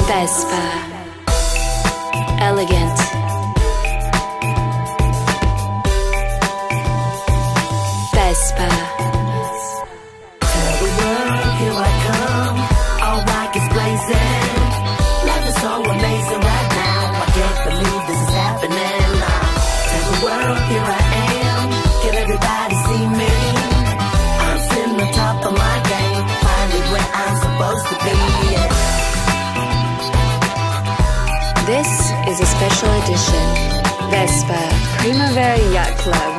Vespa, elegant. Vespa. Tell the world, here I come. All rockets blazing. Life is so amazing right now. I can't believe this is happening. Tell the world, here I am. Can everybody see me? I'm sitting on top of my game. Finally where I'm supposed to be. This is a special edition Vespa Primavera Yacht Club.